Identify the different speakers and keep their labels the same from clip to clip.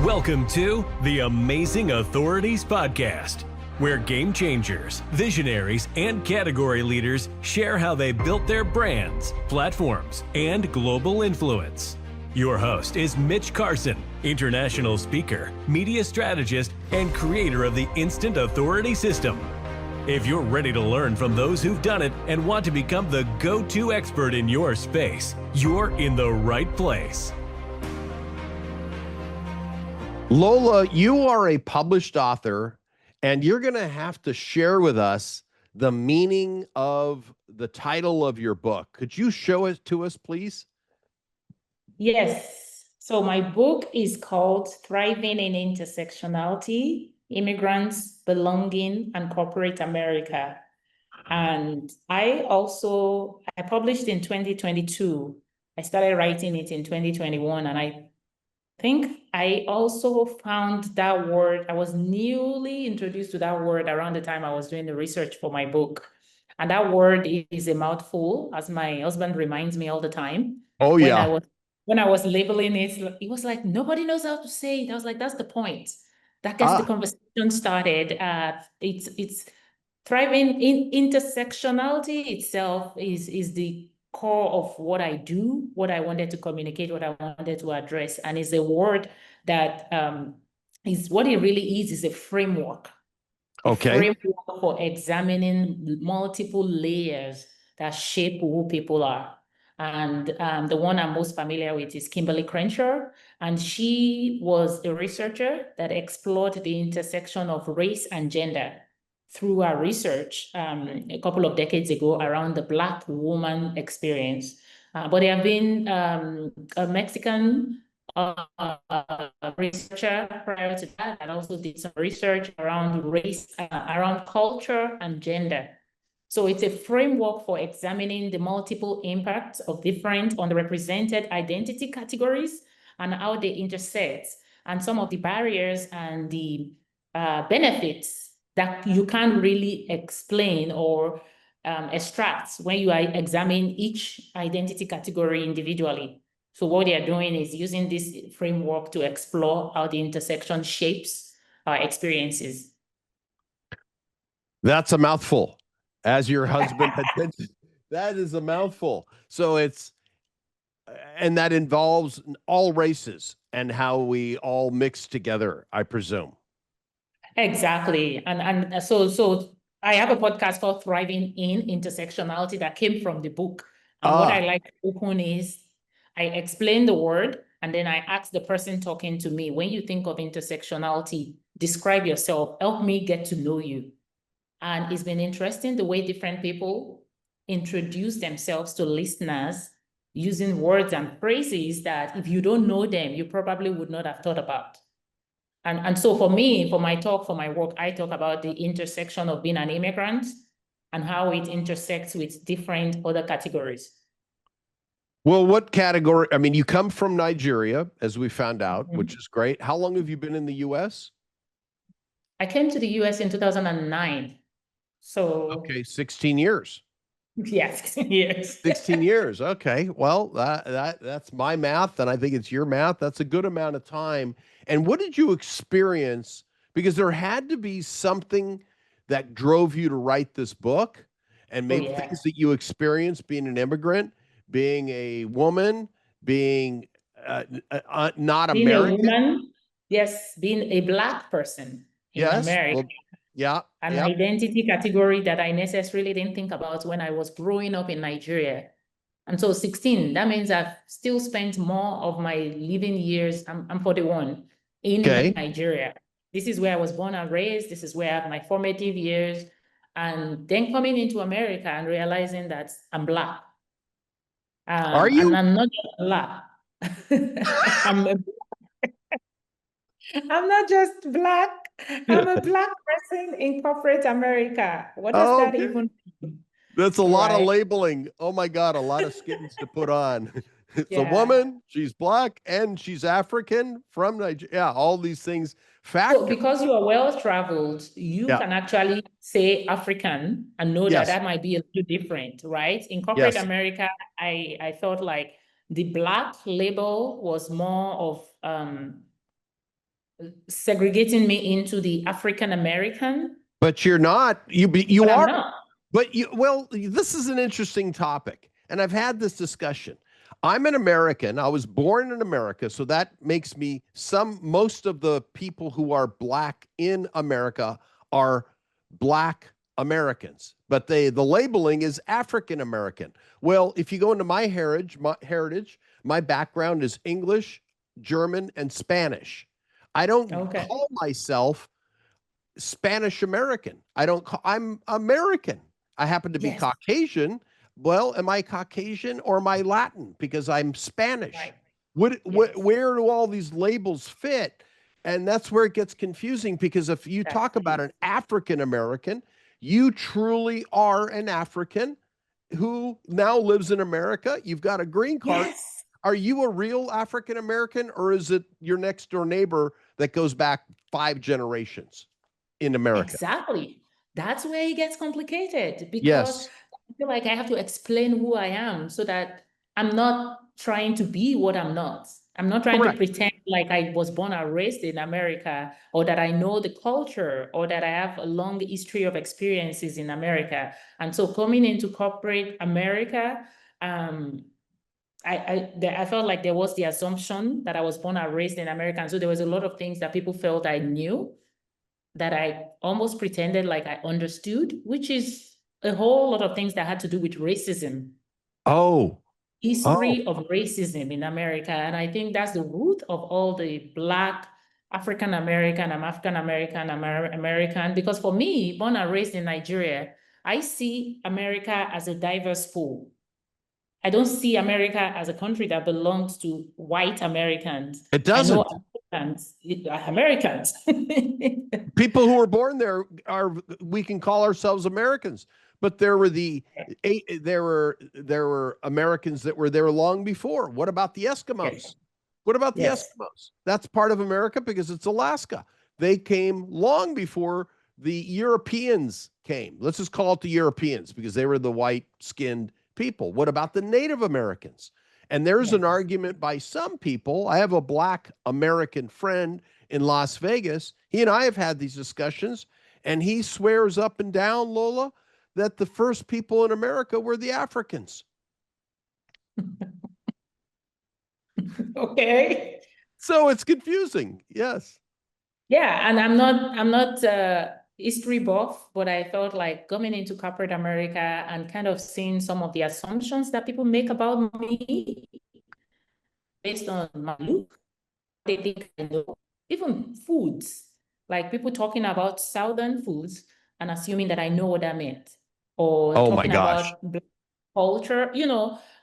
Speaker 1: Welcome to the Amazing Authorities Podcast, where game changers, visionaries, and category leaders share how they built their brands, platforms, and global influence. Your host is Mitch Carson, international speaker, media strategist, and creator of the Instant Authority System. If you're ready to learn from those who've done it and want to become the go-to expert in your space, you're in the right place.
Speaker 2: Lola, you are a published author, and you're going to have to share with us the meaning of the title of your book. Could you show it to us, please?
Speaker 3: Yes. So my book is called Thriving in Intersectionality, Immigrants, Belonging, and Corporate America. And I published in 2022. I started writing it in 2021, and I think I also found that word. I was newly introduced to that word around the time I was doing the research for my book. And that word is a mouthful, as my husband reminds me all the time.
Speaker 2: Oh, yeah.
Speaker 3: When I was labeling it, it was like, nobody knows how to say it. I was like, that's the point. That gets the conversation started. It's thriving in intersectionality itself is the core of what I do, what I wanted to communicate, what I wanted to address. And it's a word that is what it really is a framework.
Speaker 2: Okay.
Speaker 3: A framework for examining multiple layers that shape who people are. And the one I'm most familiar with is Kimberly Crenshaw. And she was a researcher that explored the intersection of race and gender through our research a couple of decades ago around the Black woman experience. But there have been a Mexican researcher prior to that, and also did some research around race, around culture and gender. So it's a framework for examining the multiple impacts of different underrepresented identity categories and how they intersect, and some of the barriers and the benefits that you can't really explain or extract when you are examining each identity category individually. So what they are doing is using this framework to explore how the intersection shapes our experiences.
Speaker 2: That's a mouthful, as your husband had mentioned. That is a mouthful. So and that involves all races and how we all mix together, I presume.
Speaker 3: Exactly. And so I have a podcast called Thriving in Intersectionality that came from the book. And what I like to open is I explain the word, and then I ask the person talking to me, when you think of intersectionality, describe yourself, help me get to know you. And it's been interesting the way different people introduce themselves to listeners using words and phrases that if you don't know them, you probably would not have thought about. And so for me, for my talk, for my work, I talk about the intersection of being an immigrant and how it intersects with different other categories.
Speaker 2: Well, what category? I mean, you come from Nigeria, as we found out, which is great. How long have you been in the U.S.?
Speaker 3: I came to the U.S. in 2009. So
Speaker 2: okay, 16 years.
Speaker 3: Yes, yes.
Speaker 2: 16 years. Okay. Well, that's my math, and I think it's your math. That's a good amount of time. And what did you experience? Because there had to be something that drove you to write this book, and maybe things that you experienced being an immigrant, being a woman, being not
Speaker 3: being
Speaker 2: American.
Speaker 3: A woman, yes, being a Black person in America.
Speaker 2: Well, yeah.
Speaker 3: An identity category that I necessarily didn't think about when I was growing up in Nigeria. And so 16, that means I've still spent more of my living years, I'm 41, in Nigeria. This is where I was born and raised. This is where I have my formative years. And then coming into America and realizing that I'm Black.
Speaker 2: Are you?
Speaker 3: And I'm not just Black. I'm not just Black. I'm a Black person in corporate America. What does that even mean?
Speaker 2: That's a lot of labeling. Oh my God, a lot of skins to put on. It's a woman, she's Black, and she's African from Nigeria. Yeah, all these things factor.
Speaker 3: So because you are well-traveled, you can actually say African and know that might be a little different, right? In corporate America, I felt like the Black label was more of segregating me into the African American,
Speaker 2: But you're not. You
Speaker 3: but I'm
Speaker 2: are.
Speaker 3: not.
Speaker 2: But well, this is an interesting topic, and I've had this discussion. I'm an American. I was born in America, so that makes me most of the people who are black in America are black Americans, but the labeling is African American. Well, if you go into my background is English, German, and Spanish. I don't
Speaker 3: Okay.
Speaker 2: call myself Spanish American. I'm American. I happen to be
Speaker 3: Yes.
Speaker 2: Caucasian. Well, am I Caucasian or am I Latin? Because I'm Spanish.
Speaker 3: Right. Yes.
Speaker 2: Where do all these labels fit? And that's where it gets confusing, because if you talk about an African American, you truly are an African who now lives in America. You've got a green card.
Speaker 3: Yes.
Speaker 2: Are you a real African American, or is it your next door neighbor that goes back 5 generations in America?
Speaker 3: Exactly. That's where it gets complicated, because
Speaker 2: Yes.
Speaker 3: I feel like I have to explain who I am so that I'm not trying to be what I'm not. I'm not trying to
Speaker 2: Correct.
Speaker 3: pretend like I was born and raised in America, or that I know the culture, or that I have a long history of experiences in America. And so coming into corporate America, I felt like there was the assumption that I was born and raised in America. And so there was a lot of things that people felt I knew, that I almost pretended like I understood, which is a whole lot of things that had to do with racism.
Speaker 2: Oh.
Speaker 3: History of racism in America. And I think that's the root of all the Black, African American, I'm African American, American. Because for me, born and raised in Nigeria, I see America as a diverse pool. I don't see America as a country that belongs to white Americans.
Speaker 2: It doesn't.
Speaker 3: I know Americans.
Speaker 2: People who were born there we can call ourselves Americans, but there were Americans that were there long before. What about the Eskimos?
Speaker 3: Yes.
Speaker 2: What about the
Speaker 3: Yes.
Speaker 2: Eskimos? That's part of America because it's Alaska. They came long before the Europeans came. Let's just call it the Europeans because they were the white-skinned people. What about the Native Americans? And there's an argument by some people. I have a Black American friend in Las Vegas. He and I have had these discussions, and he swears up and down, Lola, that the first people in America were the Africans.
Speaker 3: Okay.
Speaker 2: So it's confusing. Yes.
Speaker 3: Yeah, and I'm not history buff, but I felt like coming into corporate America and kind of seeing some of the assumptions that people make about me based on my look, they think I know. Even foods, like people talking about Southern foods and assuming that I know what that meant, or
Speaker 2: Oh my
Speaker 3: talking
Speaker 2: gosh.
Speaker 3: about Black culture,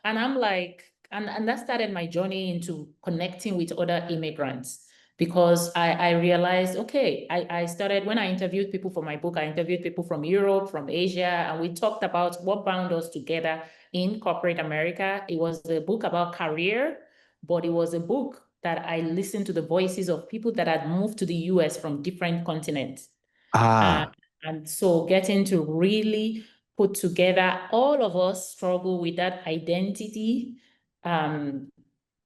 Speaker 3: and I'm like, and that started my journey into connecting with other immigrants, because I realized, okay, I started, when I interviewed people for my book, I interviewed people from Europe, from Asia, and we talked about what bound us together in corporate America. It was a book about career, but it was a book that I listened to the voices of people that had moved to the US from different continents. And so getting to really put together, all of us struggle with that identity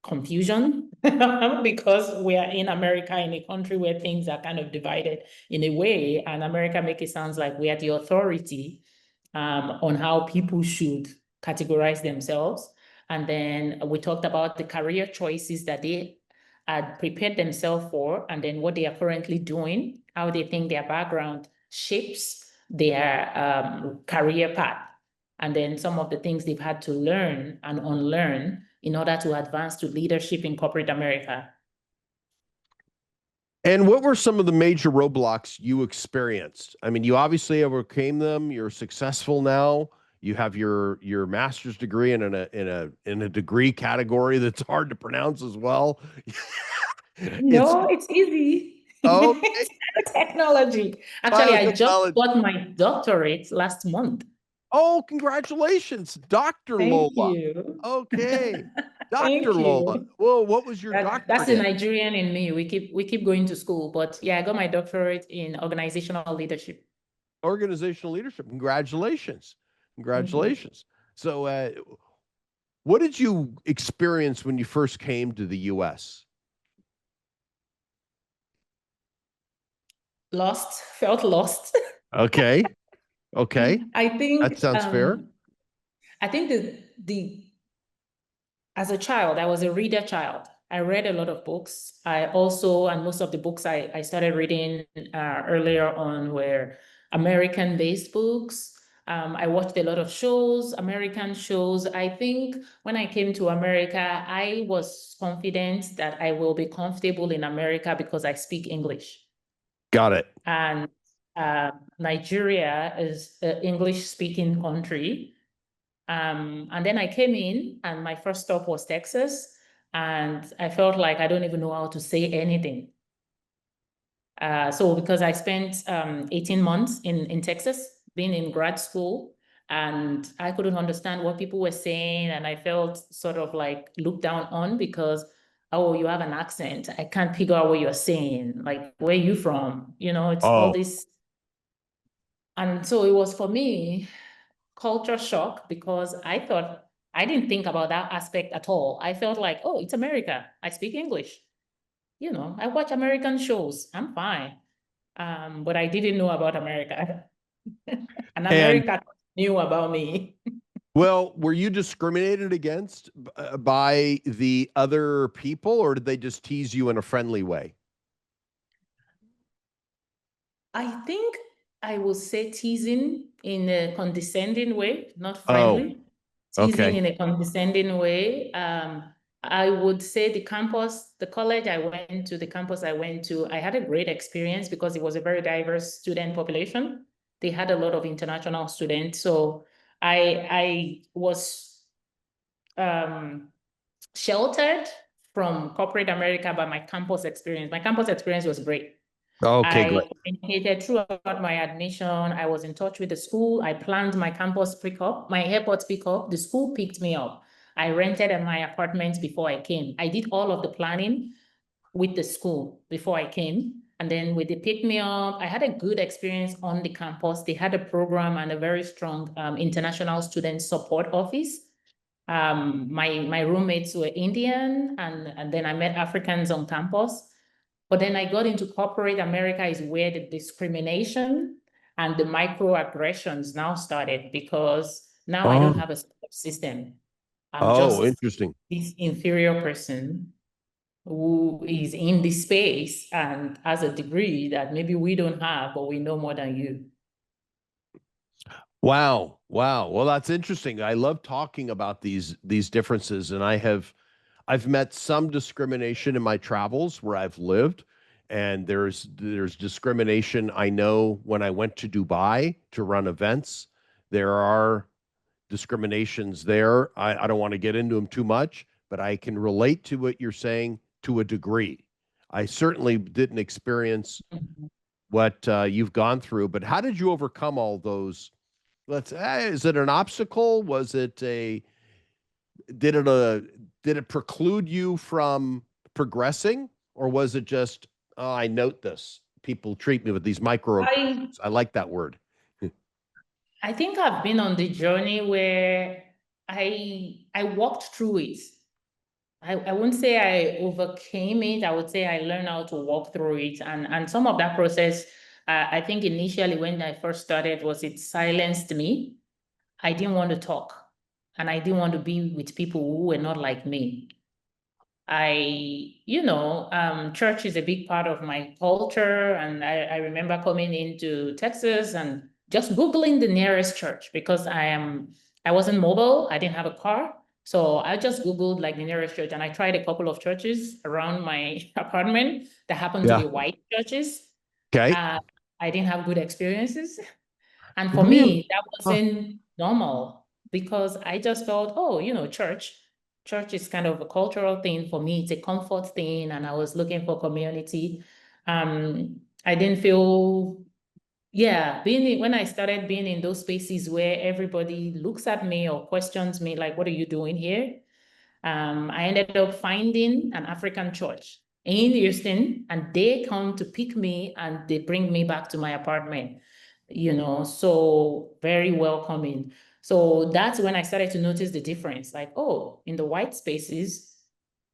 Speaker 3: confusion because we are in America, in a country where things are kind of divided in a way, and America make it sound like we are the authority on how people should categorize themselves. And then we talked about the career choices that they had prepared themselves for, and then what they are currently doing, how they think their background shapes their career path, and then some of the things they've had to learn and unlearn in order to advance to leadership in corporate America.
Speaker 2: And what were some of the major roadblocks you experienced? I mean, you obviously overcame them. You're successful now. You have your master's degree in a degree category that's hard to pronounce as well.
Speaker 3: No, it's easy.
Speaker 2: Oh,
Speaker 3: It's technology. Actually, I just got my doctorate last month.
Speaker 2: Oh, congratulations, Dr. Lola.
Speaker 3: Thank you.
Speaker 2: Okay.
Speaker 3: Thank
Speaker 2: Dr. Lola.
Speaker 3: you.
Speaker 2: Well, what was your doctorate
Speaker 3: That's the
Speaker 2: in?
Speaker 3: Nigerian in me. We keep going to school, but yeah, I got my doctorate in organizational leadership.
Speaker 2: Organizational leadership. Congratulations. Congratulations. So, what did you experience when you first came to the U.S.?
Speaker 3: felt lost.
Speaker 2: Okay. Okay.
Speaker 3: I
Speaker 2: That
Speaker 3: think
Speaker 2: sounds fair.
Speaker 3: I think as a child, I was a reader child. I read a lot of books. I also, and most of the books I started reading earlier on were American-based books. I watched a lot of shows, American shows. I think when I came to America, I was confident that I will be comfortable in America because I speak English.
Speaker 2: Got it.
Speaker 3: And Nigeria is an English-speaking country. And then I came in, and my first stop was Texas, and I felt like I don't even know how to say anything. So because I spent 18 months in Texas, being in grad school, and I couldn't understand what people were saying, and I felt sort of like looked down on because, oh, you have an accent. I can't figure out what you're saying. Like, where are you from? You know, it's all
Speaker 2: Oh,
Speaker 3: this. And so it was for me culture shock because I didn't think about that aspect at all. I felt like, oh, it's America. I speak English. You know, I watch American shows. I'm fine. But I didn't know about America. And
Speaker 2: and
Speaker 3: America knew about me.
Speaker 2: well, were you discriminated against by the other people, or did they just tease you in a friendly way?
Speaker 3: I think I will say teasing in a condescending way, not
Speaker 2: Oh,
Speaker 3: friendly. Teasing
Speaker 2: okay.
Speaker 3: in a condescending way. I would say the college I went to, the campus I went to, I had a great experience because it was a very diverse student population. They had a lot of international students. So I was sheltered from corporate America by my campus experience. My campus experience was great.
Speaker 2: Okay,
Speaker 3: I
Speaker 2: great.
Speaker 3: communicated throughout my admission. I was in touch with the school. I planned my campus pickup, my airport pickup. The school picked me up. I rented my apartment before I came. I did all of the planning with the school before I came. And then when they picked me up, I had a good experience on the campus. They had a program and a very strong international student support office. My roommates were Indian, and then I met Africans on campus. But then I got into corporate America is where the discrimination and the microaggressions now started because now I don't
Speaker 2: Oh,
Speaker 3: have a support system. I'm
Speaker 2: oh,
Speaker 3: just
Speaker 2: interesting.
Speaker 3: this inferior person who is in this space and has a degree that maybe we don't have, but we know more than you.
Speaker 2: Wow, wow. Well, that's interesting. I love talking about these differences, and I've met some discrimination in my travels where I've lived, and there's discrimination. I know when I went to Dubai to run events, there are discriminations there. I don't want to get into them too much, but I can relate to what you're saying to a degree. I certainly didn't experience
Speaker 3: Mhm.
Speaker 2: what you've gone through, but how did you overcome all those? Is it an obstacle? Was it a did it a did it preclude you from progressing, or was it just, oh, I note this, people treat me with these micro,
Speaker 3: I
Speaker 2: I like that word.
Speaker 3: I think I've been on the journey where I walked through it. I wouldn't say I overcame it. I would say I learned how to walk through it. And some of that process, I think initially when I first started was it silenced me. I didn't want to talk and I didn't want to be with people who were not like me. Church is a big part of my culture. And I remember coming into Texas and just Googling the nearest church because I wasn't mobile. I didn't have a car. So I just Googled like the nearest church and I tried a couple of churches around my apartment that happened to
Speaker 2: Yeah.
Speaker 3: be white churches.
Speaker 2: Okay.
Speaker 3: Uh, I didn't have good experiences. And for
Speaker 2: Really?
Speaker 3: me, that
Speaker 2: Huh.
Speaker 3: wasn't normal because I just felt, oh, church is kind of a cultural thing for me. It's a comfort thing. And I was looking for community. I didn't feel, yeah, when I started being in those spaces where everybody looks at me or questions me, like, what are you doing here? I ended up finding an African church in Houston, and they come to pick me and they bring me back to my apartment, so very welcoming. So that's when I started to notice the difference. Like, oh, in the white spaces,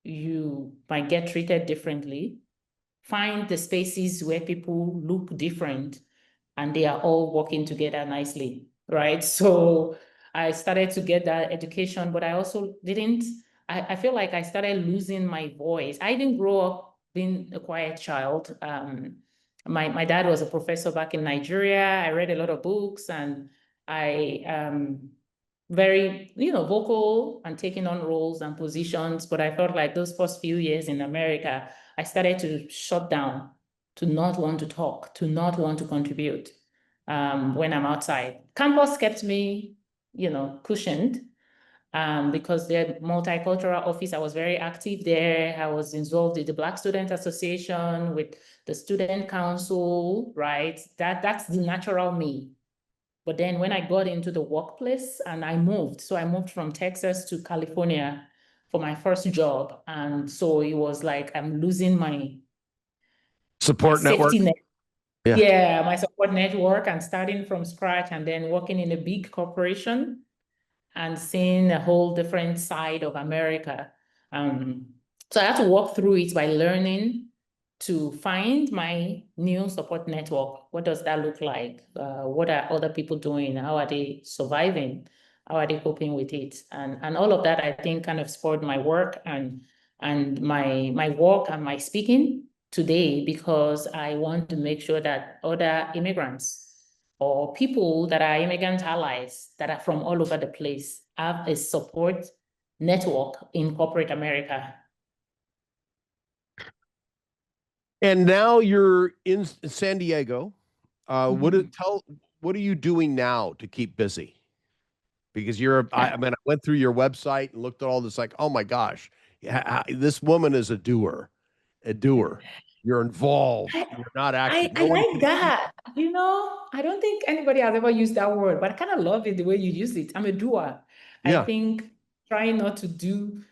Speaker 3: you might get treated differently. find the spaces where people look different and they are all working together nicely, right? So I started to get that education, but I also didn't, I feel like I started losing my voice. I didn't grow up being a quiet child. My dad was a professor back in Nigeria. I read a lot of books, and I very, vocal and taking on roles and positions. But I felt like those first few years in America, I started to shut down, to not want to talk, to not want to contribute when I'm outside. Campus kept me, cushioned because the multicultural office, I was very active there. I was involved with the Black Student Association, with the Student Council, right? That's the natural me. But then when I got into the workplace and I moved, so I moved from Texas to California for my first job. And so it was like I'm losing my
Speaker 2: Support network.
Speaker 3: safety net.
Speaker 2: Yeah.
Speaker 3: Yeah, my support network, and starting from scratch and then working in a big corporation and seeing a whole different side of America. So I had to walk through it by learning to find my new support network. What does that look like? What are other people doing? How are they surviving? How are they coping with it? And all of that, I think, kind of spurred my work and my work and my speaking today, because I want to make sure that other immigrants or people that are immigrant allies that are from all over the place have a support network in corporate America.
Speaker 2: And now you're in San Diego. What are you doing now to keep busy? Because I mean, I went through your website and looked at all this, like, oh my gosh, this woman is a doer. You're involved. You're not active.
Speaker 3: I like that. I don't think anybody has ever used that word, but I kind of love it the way you use it. I'm a doer. I
Speaker 2: Yeah.
Speaker 3: think trying not to do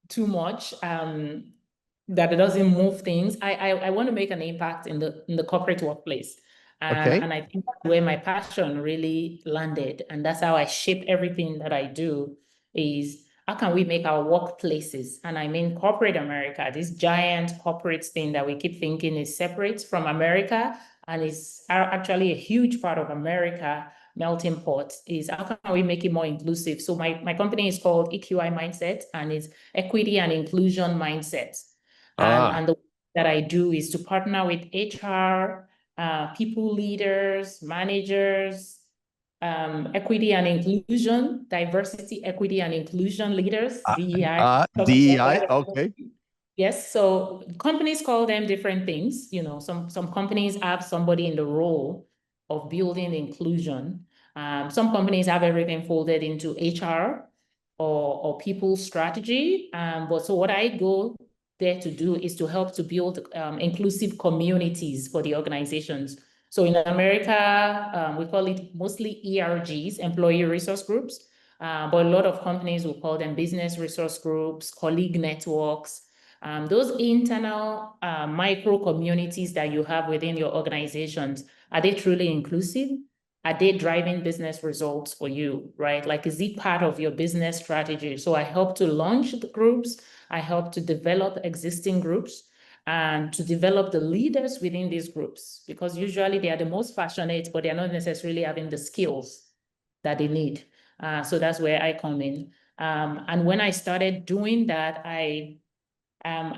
Speaker 3: too much, that it doesn't move things. I want to make an impact in the corporate workplace.
Speaker 2: Okay.
Speaker 3: And I think that's where my passion really landed. And that's how I shape everything that I do, is how can we make our workplaces, and I mean corporate America, this giant corporate thing that we keep thinking is separate from America and is actually a huge part of America, melting pot, is how can we make it more inclusive? So my company is called EQI Mindset, and it's equity and inclusion mindset. And the work that I do is to partner with HR, people leaders, managers, equity and inclusion, diversity, equity and inclusion leaders, DEI.
Speaker 2: DEI, okay.
Speaker 3: Yes, so companies call them different things. Some companies have somebody in the role of building inclusion. Some companies have everything folded into HR or people strategy. But so what I go there to do is to help to build inclusive communities for the organizations. So in America, we call it mostly ERGs, employee resource groups, but a lot of companies will call them business resource groups, colleague networks, those internal micro communities that you have within your organizations. Are they truly inclusive? Are they driving business results for you, right? Like, is it part of your business strategy? So I help to launch the groups. I help to develop existing groups and to develop the leaders within these groups, because usually they are the most passionate, but they're not necessarily having the skills that they need. So that's where I come in. And when I started doing that, I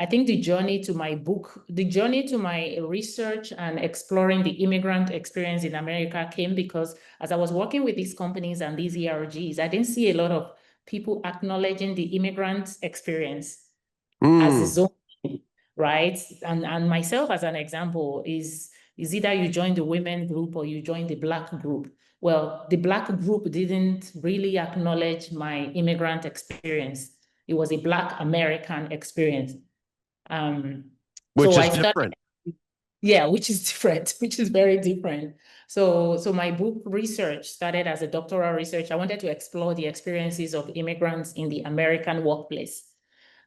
Speaker 3: think the journey to my book, the journey to my research and exploring the immigrant experience in America came because as I was working with these companies and these ERGs, I didn't see a lot of people acknowledging the immigrant experience as its own, right? And myself as an example is either you join the women group or you join the Black group. Well, the Black group didn't really acknowledge my immigrant experience. It was a Black American experience.
Speaker 2: Which
Speaker 3: so
Speaker 2: is
Speaker 3: I started,
Speaker 2: different.
Speaker 3: Yeah, which is different, which is very different. So my book research started as a doctoral research. I wanted to explore the experiences of immigrants in the American workplace.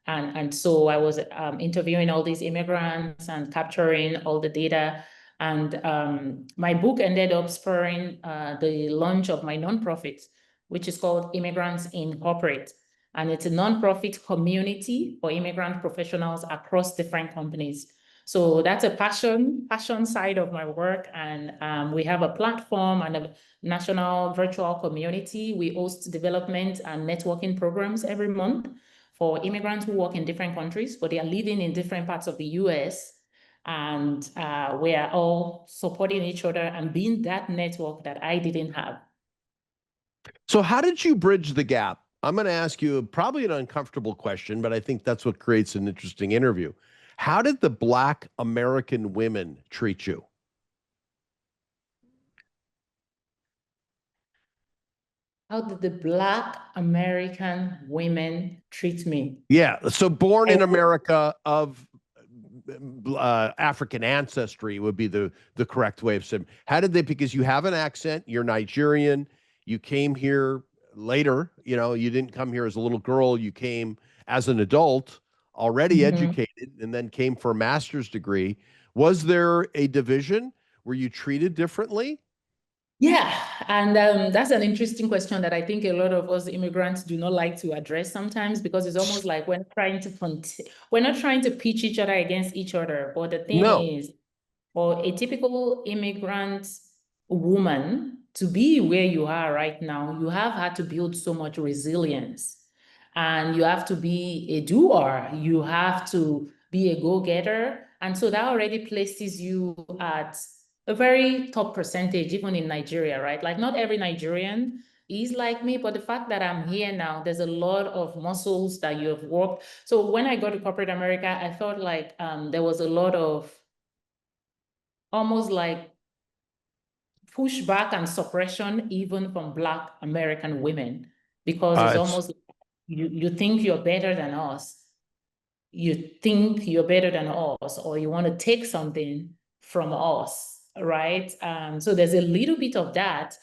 Speaker 3: And so I was interviewing all these immigrants and capturing all the data. And my book ended up spurring the launch of my nonprofit, which is called Immigrants in Corporate. And it's a nonprofit community for immigrant professionals across different companies. So that's a passion side of my work. And we have a platform and a national virtual community. We host development and networking programs every month for immigrants who work in different countries, but they are living in different parts of the US. And we are all supporting each other and being that network that I didn't have.
Speaker 2: So how did you bridge the gap? I'm going to ask you probably an uncomfortable question, but I think that's what creates an interesting interview. How did the Black American women treat you?
Speaker 3: How did the Black American women treat me?
Speaker 2: Yeah. So born in America of African ancestry would be the correct way of saying. How did they? Because you have an accent, you're Nigerian, you came here later. You didn't come here as a little girl. You came as an adult, already educated, and then came for a master's degree. Was there a division? Were you treated differently?
Speaker 3: Yeah, and that's an interesting question that I think a lot of us immigrants do not like to address sometimes, because it's almost like we're not trying to pitch each other against each other. But the thing
Speaker 2: No.
Speaker 3: is, for a typical immigrant woman to be where you are right now, you have had to build so much resilience, and you have to be a doer. You have to be a go-getter. And so that already places you at a very top percentage, even in Nigeria, right? Like, not every Nigerian is like me, but the fact that I'm here now, there's a lot of muscles that you have worked. So when I got to corporate America, I felt like there was a lot of almost like pushback and suppression, even from Black American women, because it's almost you think you're better than us. You think you're better than us, or you want to take something from us, right? So there's a little bit of that,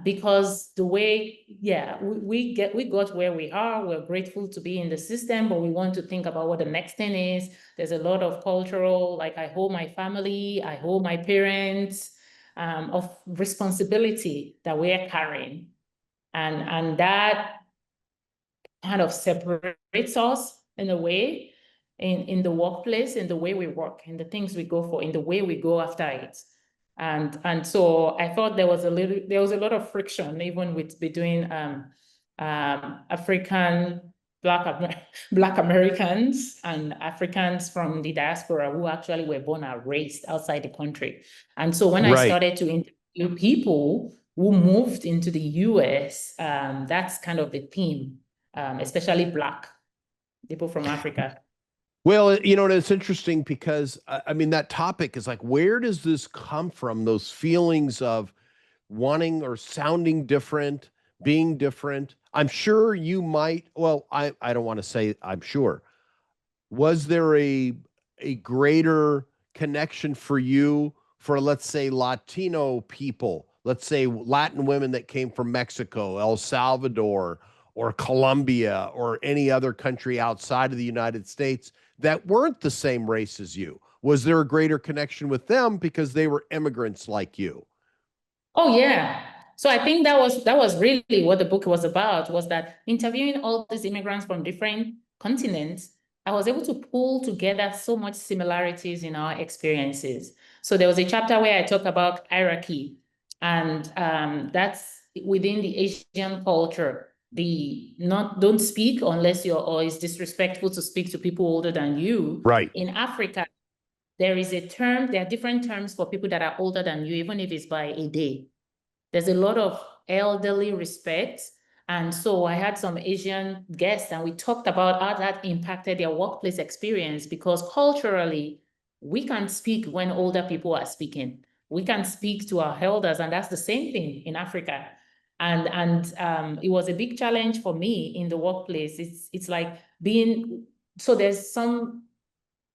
Speaker 3: because the way, we got where we are. We're grateful to be in the system, but we want to think about what the next thing is. There's a lot of cultural, like, I hold my family, I hold my parents, of responsibility that we're carrying, and that kind of separates us in a way, in the workplace, in the way we work, in the things we go for, in the way we go after it. And so I thought there was a lot of friction, even with between African Black Americans and Africans from the diaspora who actually were born and raised outside the country. And so when I started to interview people who moved into the US, that's kind of the theme, especially Black people from Africa.
Speaker 2: Well, it's interesting because I mean, that topic is like, where does this come from? Those feelings of wanting or sounding different, being different. I'm sure you might, well, I don't want to say I'm sure. Was there a greater connection for you for, let's say, Latino people, let's say Latin women that came from Mexico, El Salvador, or Colombia, or any other country outside of the United States that weren't the same race as you? Was there a greater connection with them because they were immigrants like you?
Speaker 3: Oh, yeah. So I think that was really what the book was about, was that interviewing all these immigrants from different continents, I was able to pull together so much similarities in our experiences. So there was a chapter where I talk about hierarchy, and that's within the Asian culture. Don't speak unless or it's disrespectful to speak to people older than you.
Speaker 2: Right.
Speaker 3: In Africa, there are different terms for people that are older than you, even if it's by a day. There's a lot of elderly respect. And so I had some Asian guests, and we talked about how that impacted their workplace experience, because culturally, we can speak when older people are speaking. We can speak to our elders, and that's the same thing in Africa. And it was a big challenge for me in the workplace. It's like so there's some,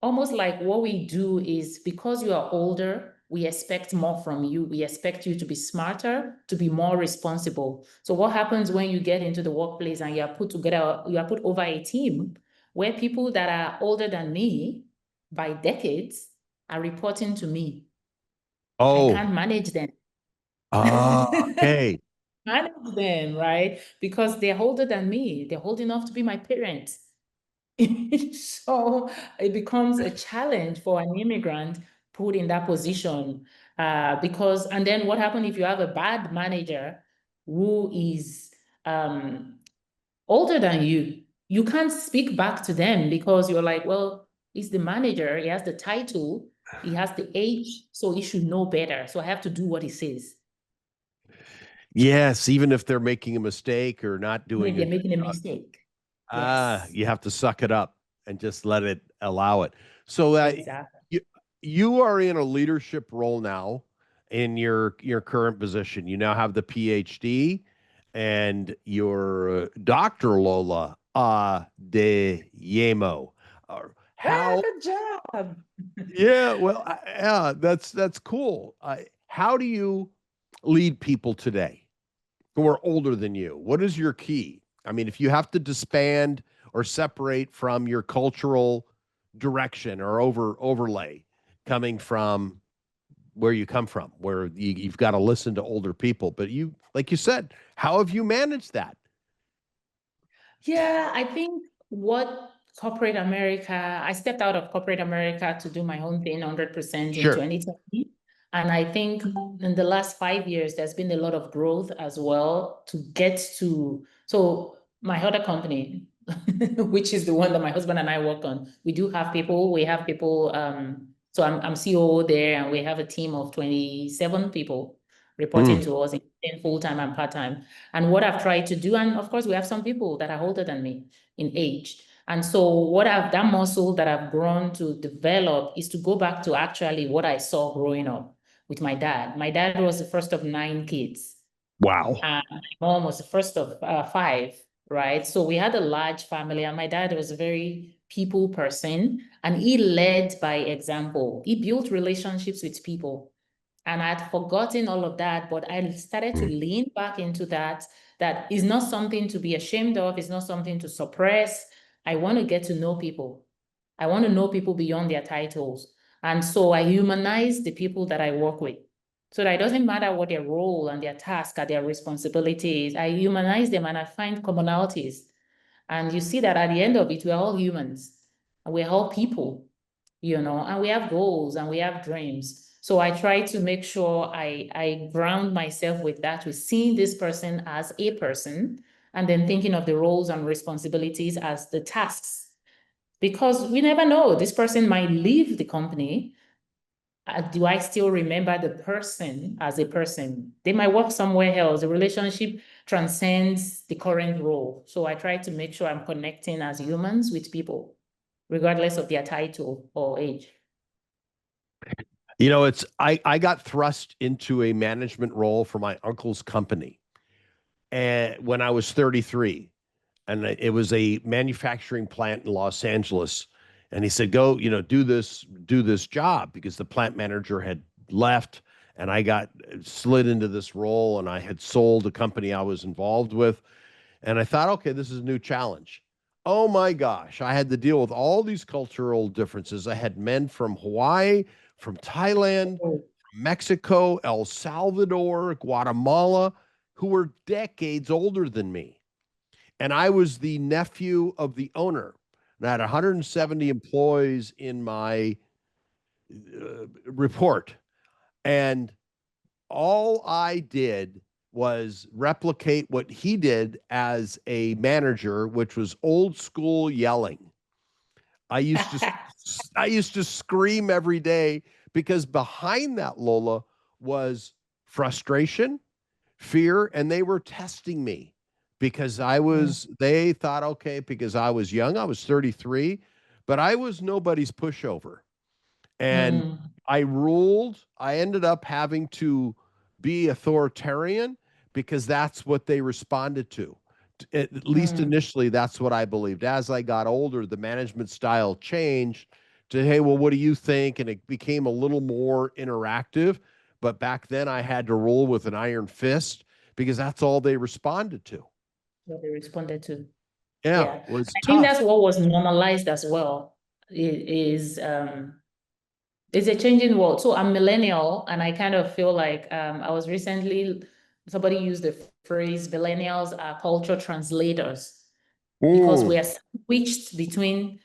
Speaker 3: almost like what we do is, because you are older, we expect more from you. We expect you to be smarter, to be more responsible. So what happens when you get into the workplace and you are put over a team where people that are older than me by decades are reporting to me? I can't manage them.
Speaker 2: Okay.
Speaker 3: Manage them, right? Because they're older than me. They're old enough to be my parents. So it becomes a challenge for an immigrant put in that position. And then what happens if you have a bad manager who is older than you? You can't speak back to them because you're like, well, he's the manager, he has the title, he has the age, so he should know better. So I have to do what he says.
Speaker 2: Yes, even if they're making a mistake or not doing
Speaker 3: They're
Speaker 2: a good
Speaker 3: making a
Speaker 2: job,
Speaker 3: mistake. Yes,
Speaker 2: you have to suck it up and just allow it. So
Speaker 3: exactly.
Speaker 2: you are in a leadership role now in your current position. You now have the PhD and your Dr. Lola Adeyemo. How?
Speaker 3: Good job.
Speaker 2: Yeah, well, yeah, that's cool. How do you lead people today who are older than you? What is your key? I mean, if you have to disband or separate from your cultural direction or overlay coming from where you come from, where you've got to listen to older people. But you, like you said, how have you managed that?
Speaker 3: Yeah, I think what corporate America, I stepped out of corporate America to do my own thing 100% in
Speaker 2: Sure.
Speaker 3: 2020. And I think in the last 5 years, there's been a lot of growth as well to get to. So my other company, which is the one that my husband and I work on, we do have people, so I'm COO there, and we have a team of 27 people reporting
Speaker 2: Mm,
Speaker 3: to us in full-time and part-time. And what I've tried to do, and of course, we have some people that are older than me in age. And so that muscle that I've grown to develop is to go back to actually what I saw growing up with my dad. My dad was the first of 9 kids.
Speaker 2: wow.
Speaker 3: And my mom was the first of 5, right? So we had a large family, and my dad was a very people person, and he led by example. He built relationships with people. And I'd forgotten all of that, but I started to
Speaker 2: Mm.
Speaker 3: lean back into that. That is not something to be ashamed of. It's not something to suppress. I want to get to know people. I want to know people beyond their titles. And so I humanize the people that I work with. So that it doesn't matter what their role and their task and their responsibilities. I humanize them and I find commonalities. And you see that at the end of it, we're all humans and we're all people, and we have goals and we have dreams. So I try to make sure I ground myself with that, with seeing this person as a person and then thinking of the roles and responsibilities as the tasks. Because we never know, this person might leave the company. Do I still remember the person as a person? They might work somewhere else. The relationship transcends the current role. So I try to make sure I'm connecting as humans with people, regardless of their title or age.
Speaker 2: You know, I got thrust into a management role for my uncle's company and when I was 33, and it was a manufacturing plant in Los Angeles. And he said, "Go, do this job," because the plant manager had left, and I got slid into this role, and I had sold a company I was involved with, and I thought, okay, this is a new challenge. Oh my gosh, I had to deal with all these cultural differences. I had men from Hawaii, from Thailand,
Speaker 3: Oh,
Speaker 2: Mexico, El Salvador, Guatemala, who were decades older than me. And I was the nephew of the owner. And I had 170 employees in my report. And all I did was replicate what he did as a manager, which was old school yelling. I used to I used to scream every day because behind that, Lola, was frustration, fear, and they were testing me because
Speaker 3: mm,
Speaker 2: they thought, okay, because I was young, I was 33, but I was nobody's pushover. And
Speaker 3: mm,
Speaker 2: I ruled. I ended up having to be authoritarian because that's what they responded to. At least
Speaker 3: mm.
Speaker 2: initially, that's what I believed. As I got older, the management style changed to, hey, well, what do you think? And it became a little more interactive. But back then, I had to rule with an iron fist because that's all they responded to.
Speaker 3: What they responded to.
Speaker 2: Yeah,
Speaker 3: Yeah.
Speaker 2: it was
Speaker 3: I think that's
Speaker 2: tough.
Speaker 3: what was normalized as well. It's a changing world. So I'm millennial, and I kind of feel like I was recently, somebody used the phrase millennials are culture translators. because
Speaker 2: Mm.
Speaker 3: we are switched between,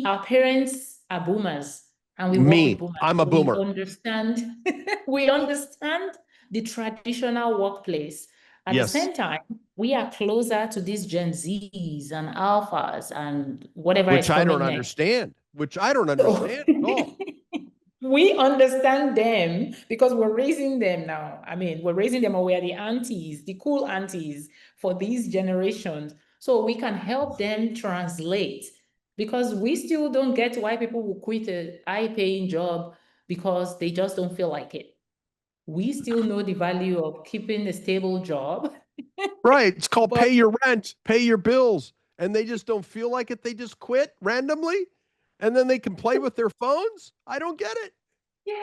Speaker 3: our parents are boomers and we work with
Speaker 2: Me,
Speaker 3: boomers.
Speaker 2: I'm a
Speaker 3: We
Speaker 2: boomer.
Speaker 3: understand, we understand the traditional workplace. At the
Speaker 2: Yes.
Speaker 3: same time, we are closer to these Gen Zs and alphas and whatever is
Speaker 2: Which I
Speaker 3: coming
Speaker 2: don't
Speaker 3: next.
Speaker 2: understand. Which I don't
Speaker 3: So
Speaker 2: understand at all.
Speaker 3: we understand them because we're raising them now. I mean, we're raising them, or we're the aunties, the cool aunties for these generations. So we can help them translate, because we still don't get why people will quit a high-paying job because they just don't feel like it. We still know the value of keeping a stable job.
Speaker 2: Right. It's called
Speaker 3: But
Speaker 2: pay your rent, pay your bills. And they just don't feel like it. They just quit randomly. And then they can play with their phones. I don't get it.
Speaker 3: yeah,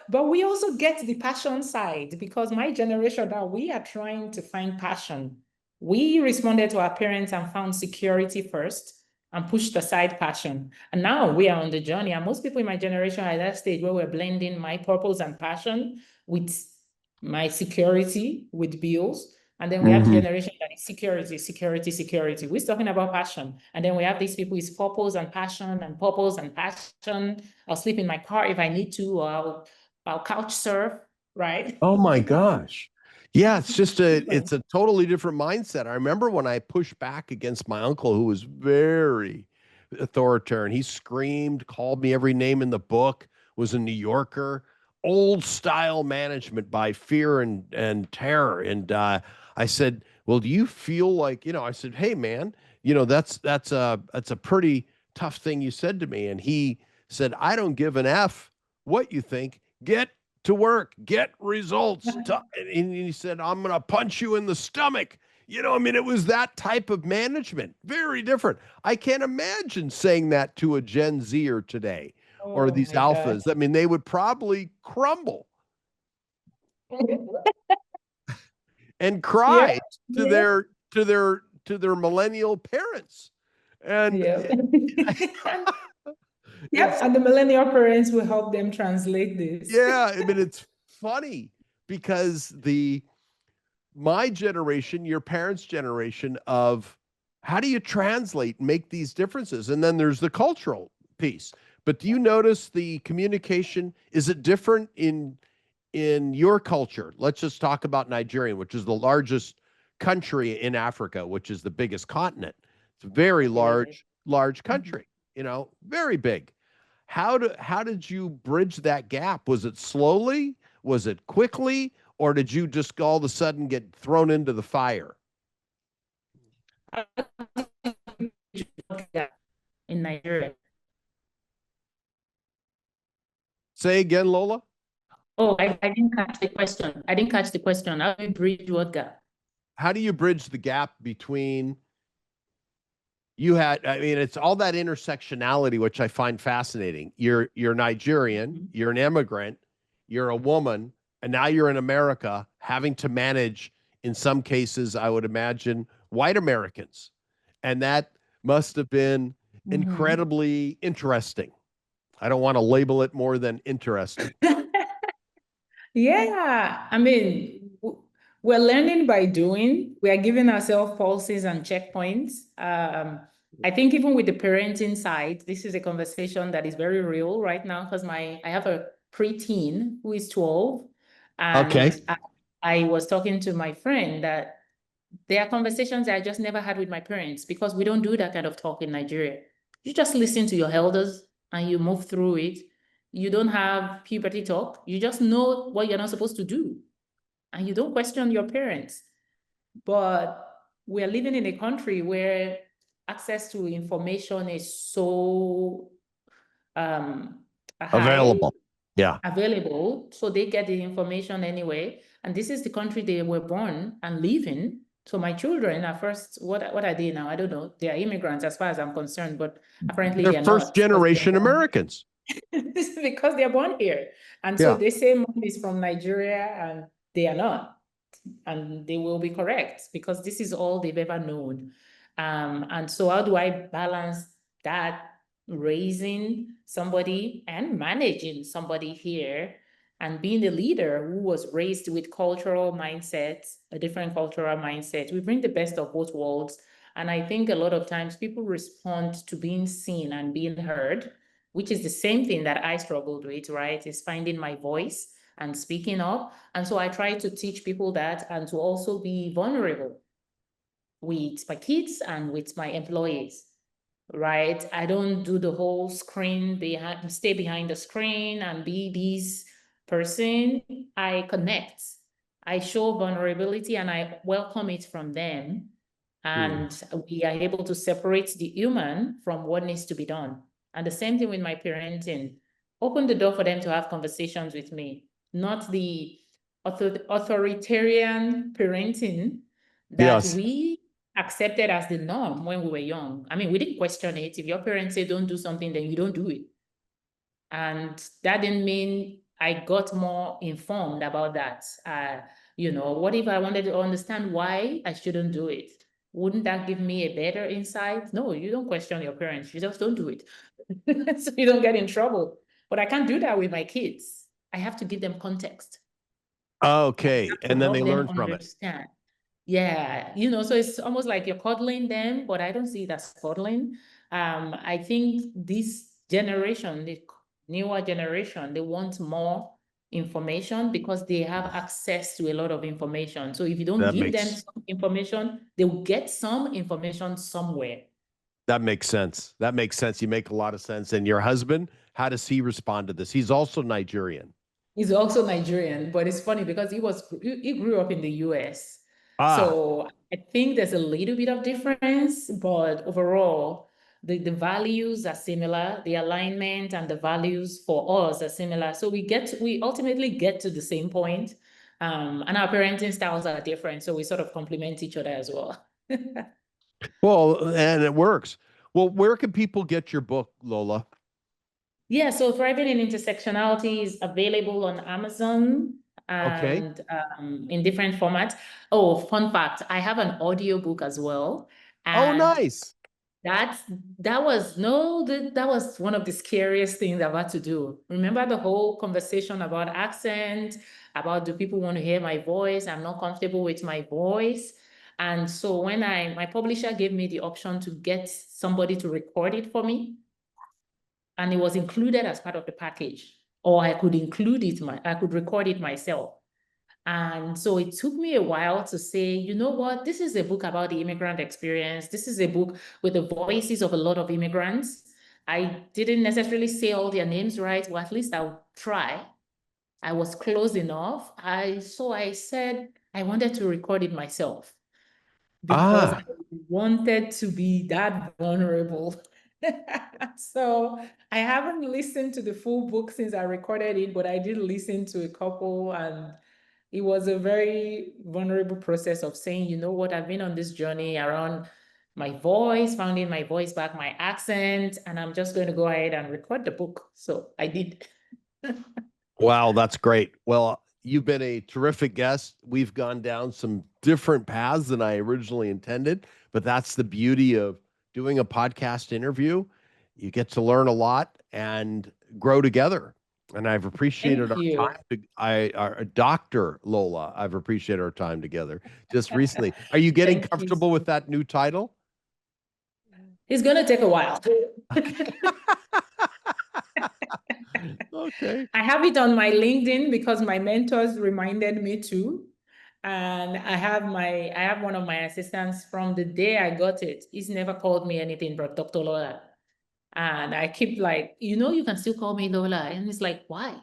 Speaker 3: but we also get the passion side, because my generation now, we are trying to find passion. We responded to our parents and found security first and pushed aside passion. And now we are on the journey. And most people in my generation are at that stage where we're blending my purpose and passion with my security with bills. And then we have the generation that is security, security, security. We're talking about passion. And then we have these people with purpose and passion and purpose and passion. I'll sleep in my car if I need to, or I'll couch surf, right?
Speaker 2: Oh my gosh. Yeah, it's just
Speaker 3: Different.
Speaker 2: it's a totally different mindset. I remember when I pushed back against my uncle, who was very authoritarian. He screamed, called me every name in the book, was a New Yorker, old style management by fear and terror. And I said, "Well, do you feel like, I said, "Hey man, that's a pretty tough thing you said to me." And he said, "I don't give an F what you think. Get to work, get results." And he said, "I'm going to punch you in the stomach." I mean, it was that type of management, very different. I can't imagine saying that to a Gen Zer today or
Speaker 3: Oh
Speaker 2: these
Speaker 3: my God.
Speaker 2: alphas. I mean, they would probably crumble and
Speaker 3: Yeah,
Speaker 2: cry to
Speaker 3: yeah,
Speaker 2: their millennial parents. And
Speaker 3: yeah. Yep,
Speaker 2: it's
Speaker 3: and the millennial parents will help them translate this.
Speaker 2: yeah, I mean, it's funny because my generation, your parents' generation of how do you translate and make these differences? And then there's the cultural piece. But do you notice the communication? Is it different in your culture? Let's just talk about Nigeria, which is the largest country in Africa, which is the biggest continent. It's a very
Speaker 3: It is.
Speaker 2: large
Speaker 3: Mhm.
Speaker 2: country, very big. How did you bridge that gap? Was it slowly? Was it quickly? Or did you just all of a sudden get thrown into the fire?
Speaker 3: In Nigeria.
Speaker 2: Say again, Lola.
Speaker 3: Oh, I didn't catch the question. I didn't catch the question. How do we bridge what gap?
Speaker 2: How do you bridge the gap between I mean, it's all that intersectionality, which I find fascinating. You're Nigerian,
Speaker 3: Mhm.
Speaker 2: you're an immigrant, you're a woman, and now you're in America having to manage, in some cases, I would imagine, white Americans. And that must have been
Speaker 3: Mhm.
Speaker 2: incredibly interesting. I don't want to label it more than interesting.
Speaker 3: Yeah, I mean, we're learning by doing. We are giving ourselves pulses and checkpoints. I think even with the parenting side, this is a conversation that is very real right now, because I have a preteen who is 12, and
Speaker 2: Okay.
Speaker 3: I was talking to my friend that there are conversations that I just never had with my parents, because we don't do that kind of talk in Nigeria. You just listen to your elders and you move through it. You don't have puberty talk. You just know what you're not supposed to do. And you don't question your parents. But we're living in a country where access to information is so high,
Speaker 2: Available. Yeah.
Speaker 3: available, so they get the information anyway. And this is the country they were born and live in. So my children are first, what are they now? I don't know. They are immigrants as far as I'm concerned, but apparently
Speaker 2: They're
Speaker 3: they are
Speaker 2: first
Speaker 3: not, because they're
Speaker 2: generation
Speaker 3: born
Speaker 2: Americans.
Speaker 3: because they're born here. And so
Speaker 2: Yeah.
Speaker 3: they say mom is from Nigeria and they are not. And they will be correct, because this is all they've ever known. And so how do I balance that, raising somebody and managing somebody here, and being a leader who was raised with cultural mindsets, a different cultural mindset? We bring the best of both worlds. And I think a lot of times people respond to being seen and being heard, which is the same thing that I struggled with, right? Is finding my voice and speaking up. And so I try to teach people that, and to also be vulnerable with my kids and with my employees, right? I don't do the whole screen behind, stay behind the screen and be this person. I connect, I show vulnerability, and I welcome it from them. And we are able to separate the human from what needs to be done. And the same thing with my parenting. Open the door for them to have conversations with me, not the authoritarian parenting that
Speaker 2: Yes.
Speaker 3: we accepted as the norm when we were young. I mean, we didn't question it. If your parents say don't do something, then you don't do it. And that didn't mean I got more informed about that. What if I wanted to understand why I shouldn't do it? Wouldn't that give me a better insight? No, you don't question your parents. You just don't do it. So you don't get in trouble. But I can't do that with my kids. I have to give them context.
Speaker 2: Okay. And then they
Speaker 3: Help them
Speaker 2: learn from it.
Speaker 3: understand. Yeah, so it's almost like you're coddling them, but I don't see it as coddling. I think this generation, the newer generation, they want more information because they have access to a lot of information. So if you don't
Speaker 2: That
Speaker 3: give them
Speaker 2: makes
Speaker 3: some information, they will get some information somewhere.
Speaker 2: that makes sense. That makes sense. You make a lot of sense. And your husband, how does he respond to this? He's also Nigerian.
Speaker 3: He's also Nigerian, but it's funny because he grew up in the US. So I think there's a little bit of difference, but overall, the values are similar. The alignment and the values for us are similar. So we ultimately get to the same point. And our parenting styles are different. So we sort of complement each other as well.
Speaker 2: Well, and it works. Well, where can people get your book, Lola?
Speaker 3: Yeah, so Thriving in Intersectionality is available on Amazon and in different formats. Oh, fun fact, I have an audiobook as well. And
Speaker 2: Nice.
Speaker 3: that was one of the scariest things I've had to do. Remember the whole conversation about accent, about do people want to hear my voice? I'm not comfortable with my voice. And so when my publisher gave me the option to get somebody to record it for me, and it was included as part of the package, or I could I could record it myself. And so it took me a while to say, you know what, this is a book about the immigrant experience. This is a book with the voices of a lot of immigrants. I didn't necessarily say all their names right, or at least I'll try. I was close enough. So I said I wanted to record it myself because I wanted to be that vulnerable. So I haven't listened to the full book since I recorded it, but I did listen to a couple, and it was a very vulnerable process of saying, you know what, I've been on this journey around my voice, finding my voice back, my accent, and I'm just going to go ahead and record the book. So I did.
Speaker 2: Wow, that's great. Well, you've been a terrific guest. We've gone down some different paths than I originally intended, but that's the beauty of doing a podcast interview. You get to learn a lot and grow together. And I've appreciated our time. Dr. Lola, I've appreciated our time together just recently. Are you getting comfortable with that new title?
Speaker 3: It's going to take a while.
Speaker 2: Okay.
Speaker 3: I have it on my LinkedIn because my mentors reminded me to. And I have one of my assistants from the day I got it. He's never called me anything but Dr. Lola. And I keep like, you can still call me Lola. And it's like, why?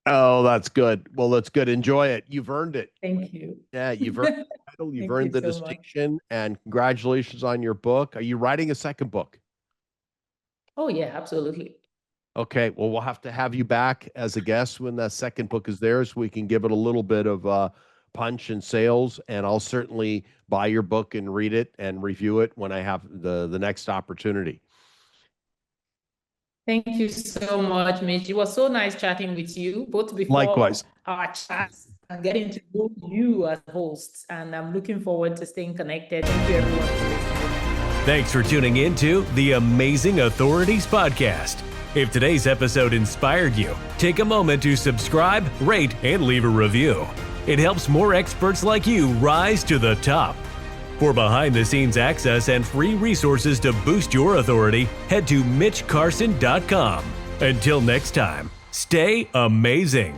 Speaker 2: Oh, that's good. Well, that's good. Enjoy it. You've earned it.
Speaker 3: Thank you.
Speaker 2: Yeah, you've earned the title. You've earned the
Speaker 3: so
Speaker 2: distinction. Much. And congratulations on your book. Are you writing a second book?
Speaker 3: Oh, yeah, absolutely.
Speaker 2: Okay, well, we'll have to have you back as a guest when that second book is there so we can give it a little bit of punch and sales. And I'll certainly buy your book and read it and review it when I have the next opportunity.
Speaker 3: Thank you so much, Mitch. It was so nice chatting with you, both before
Speaker 2: Likewise.
Speaker 3: Our chats and getting to know you as hosts. And I'm looking forward to staying connected. Thank you, everyone, for listening.
Speaker 1: Thanks for tuning in to the Amazing Authorities Podcast. If today's episode inspired you, take a moment to subscribe, rate, and leave a review. It helps more experts like you rise to the top. For behind-the-scenes access and free resources to boost your authority, head to MitchCarson.com. Until next time, stay amazing.